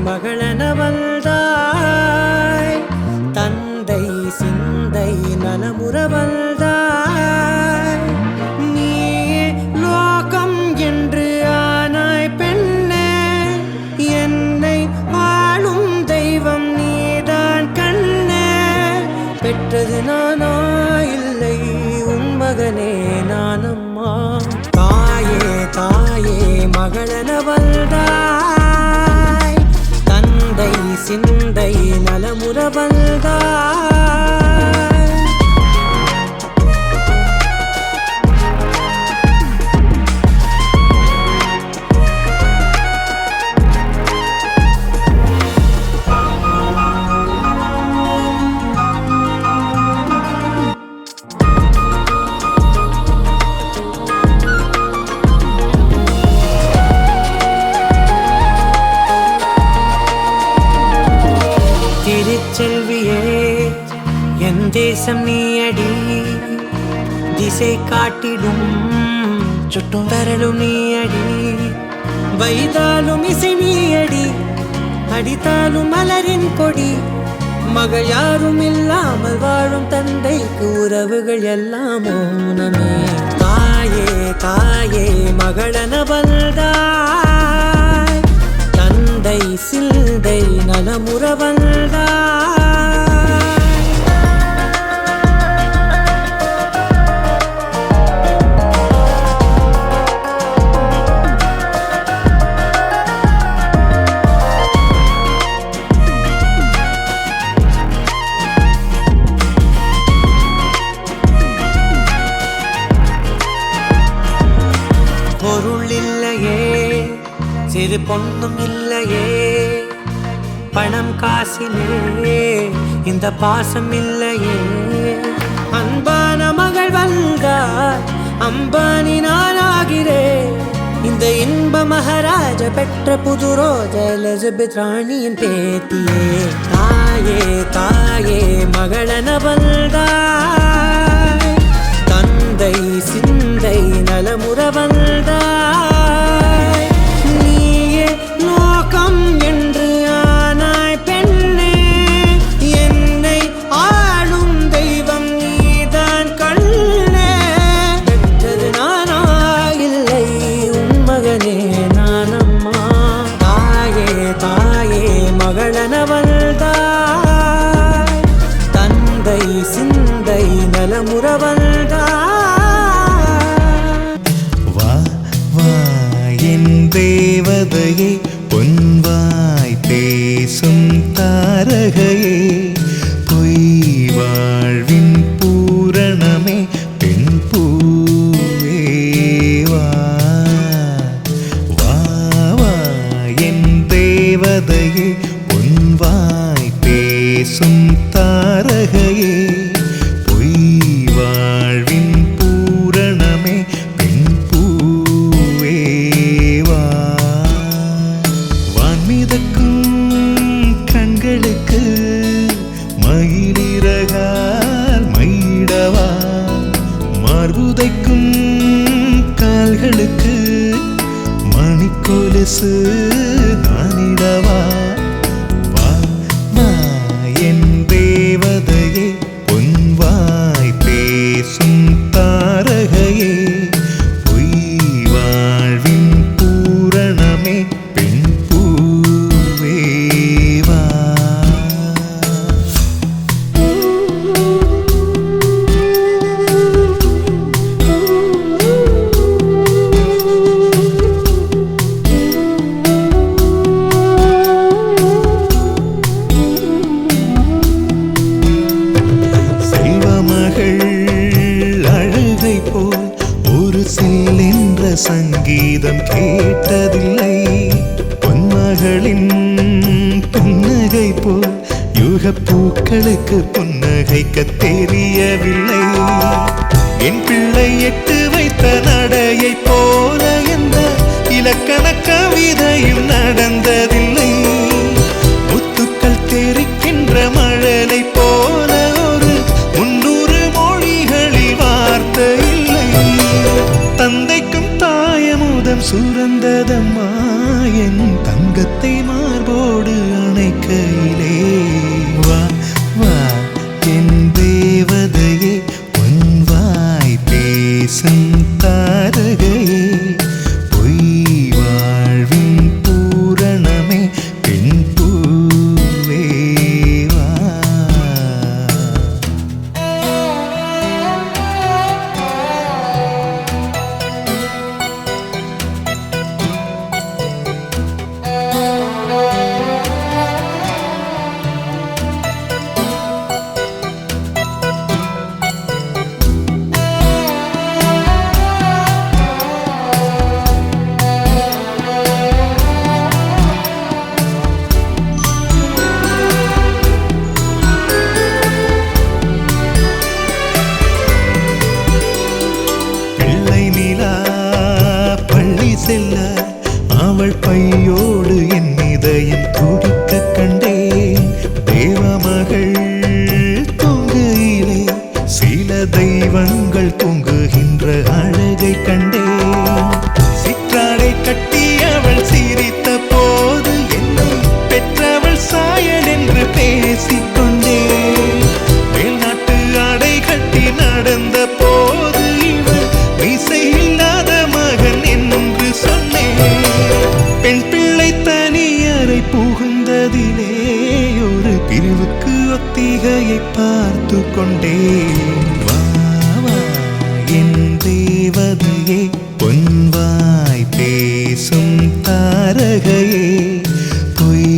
மகளென வந்தாய் தந்தை சிந்தை நலமுற வந்தாய் நீ லோகம் என்று ஆனாய் பெண்ணே என்னை ஆளும் தெய்வம் நீதான் கண்ணே பெற்றது நானா இல்லை உன் மகனே நானம்மா தாயே தாயே மகளென வந்தாய் தந்தை சிந்தை நலமுற வந்தாய் செல்வியே என் தேசம் நீயடி திசை காட்டிடும் சுட்டும் வரலும் நீயடி வைதாலும் இசை நீயடி அடித்தாலும் மலரின் கொடி மகள் யாரும் இல்லாமல் வாழும் தந்தைக்கு உறவுகள் எல்லாம் மௌனமே தாயே தாயே மகளென வந்தாய் தந்தை சிந்தை நலமுற வந்தாய் பொருள் இல்லையே சிறு பொண்ணும் இல்லையே பணம் காசிலே இந்த பாசம் இல்லையே அன்பான மகள் வந்தார் அம்பானி நானாகிறேன் இந்த இன்ப மகாராஜ பெற்ற புது ரோஜ எலிசபெத் ராணியின் பேத்தியே தாயே தாயே மகளென வந்தாய் தந்தை சிந்தை நலமுற வந்தாய் நீயே லோகம் என்று ஆனாய் பெண்ணே என்னை ஆளும் தெய்வம் நீதான் கண்ணே பெற்றது நானா இல்லை உன் மகனே நானம்மா தாயே தாயே மகளென வந்தாய் தந்தை சிந்தை நலமுற வந்தாய் தேவதையே பொன்வாய் பேசும் தாரகையே பொய் வாழ்வின் பூரணமே பெண் பூவேவா வா வா என் தேவதையே பொன்வாய் பேசும் தாரகையே பொய் வாழ்வின் பூரணமே பெண் கண்களுக்கு மயிலிறகால் மயிடவா மார்புதைக்கும் கால்களுக்கு மணிக்கொலுசு நானிடவா வா வா என் தேவதையே பொன்வாய் பேசும் தாரகையே பொய் வாழ்வின் பூரணமே பெண் பூவேவா சங்கீதம் கேட்டதில்லை பொன்மகளின் புன்னகை போல் யுகப் பூக்களுக்கு புன்னகைக்க தெரியவில்லை என் பிள்ளை எட்டு வைத்த நடையை போல எந்த இலக்கண கவிதையும் நடந்ததில்லை முத்துக்கள் தெரிக்கின்ற மழலை போல ஒரு 300 மொழிகளில் வார்த்தை இல்லை தந்தைக்கும் தாயமுதம் சுரந்ததம்மா என் தங்கத்தை மார்போடு வெண்ணிலா பள்ளி செல்ல அவள் பையோடு என் இதயம் துடிக்க கண்டேன். தேவமகள் தூங்குயிலே சில தெய்வங்கள் தூங்குகின்ற அழகை கண்டேன். சிற்றாடை கட்டி அவள் சிரித்த போது என்னை பெற்றவள் சாயல் என்று பேசிக்கொண்டேன். மேல்நாட்டு ஆடை கட்டி நடந்த போது இவள் மீசை இல்லாத மகன் என்று சொன்னேன். பெண் பிள்ளை தனியறை புகுந்ததிலே ஒரு பிரிவுக்கு ஒத்திகையை பார்த்து கொண்டேன். வா வா என் தேவதையே பொன்வாய் பேசும் தாரகையே பொய்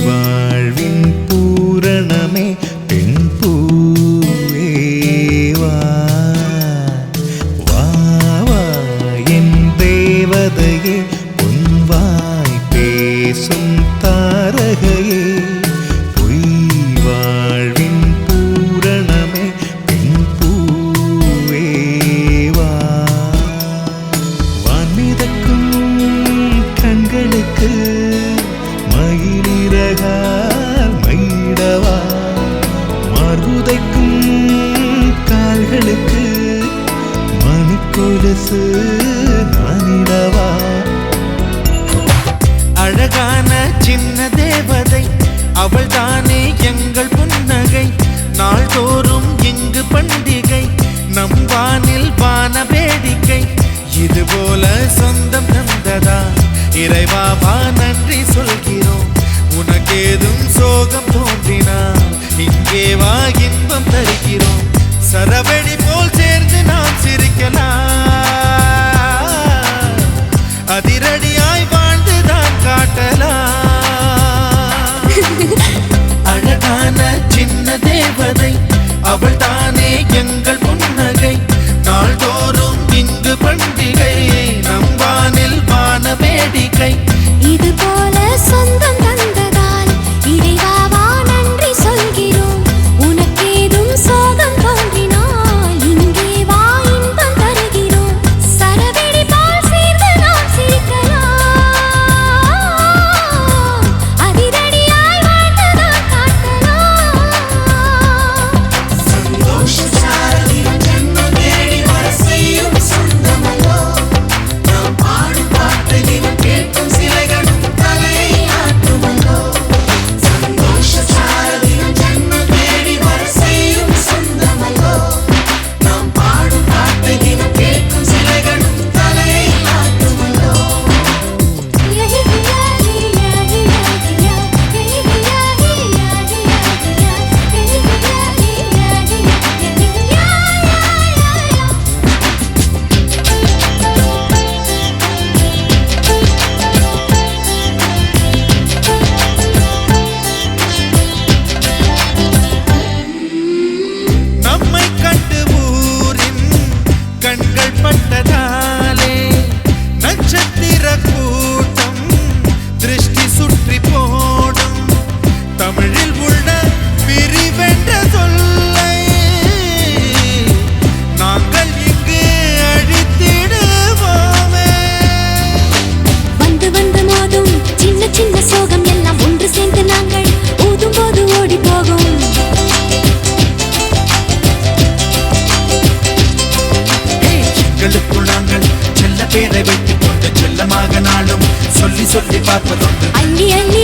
வாழ்வின் பூரணமே பெண் பூவே வா வா வா என் தேவதையே பொன்வாய் பேசும் தாரகையே பொய் வாழ்வின் பூரணமே பெண் பூவே வா. வான்மிதக்கும் கண்களுக்கு மயிலிறகால் மயிடவா, மார்புதைக்கும் கால்களுக்கு மணிக்கொலுசு நானிடவா. அழகான சின்ன தேவதை அவள் தானே எங்கள் புன்னகை. நாள்தோறும் இங்கு பண்டிகை, நம் வானில் வான வேடிக்கை. இதுபோல சொந்தம் தந்ததா இறைவாவா நன்றி சொல்கிறோம். உனக்கேதும் சோகம் தோன்றினால் இங்கே வா இன்பம் தருகிறோம். சரவெடி போல் சேர்ந்து நாம் சிரிக்கலாம், அதிரடியாய் வாழ்ந்துதான் காட்டலாம். அழகான சின்ன தேவதை அவள் தானே எங்கள் புன்னகை. நாள்தோறும் இங்கு பண்டிகை, நம் வானில் வான வேடிக்கை. இது போல சொந்தம் தந்ததால் இறைவாவா நன்றி சொல்கிறோம். உனக்கேதும் சோகம் தோன்றினால் இங்கே வா இன்பம் தருகிறோம். சரவெடி போல் சேர்ந்து நாம் சிரிக்கலாம், அதிரடியாய் வாழ்ந்துதான் காட்டலாம். சந்தோஷ சாரதினம் ஜென்மம் தேடி வர செய்யும் சொந்தமல்லோ. நாம் பாடும் பாட்டை தினம் கேட்கும் சிலைகளும் தலையை ஆட்டுமல்லோ. சந்தோஷ சாரதினம் ஜென்மம் தேடி வர செய்யும் சொந்தமல்லோ. நாம் பாடும் பாட்டை தினம் கேட்கும் சிலைகளும் தலையை ஆட்டுமல்லோ. நம்மை கண்டு ஊரின் கண்கள் பட்டதாலே நட்சத்திர கூட்டம் திருஷ்டி சுற்றி போடும். தமிழில் உள்ள பிரிவென்ற சொல்லை நாங்கள் இங்கு அழித்திடுவோமே. வந்து வந்து மோதும் சின்ன சின்ன சோகம் எல்லாம் ஒன்று சேர்ந்து நாங்கள் ஊதும் போது ஓடி போகும். எங்களுக்குள் நாங்கள் செல்ல பேரை வைத்துக் கொண்டு செல்லமாக நாளும் சொல்லி சொல்லி பார்ப்பதுண்டு. அள்ளி அள்ளி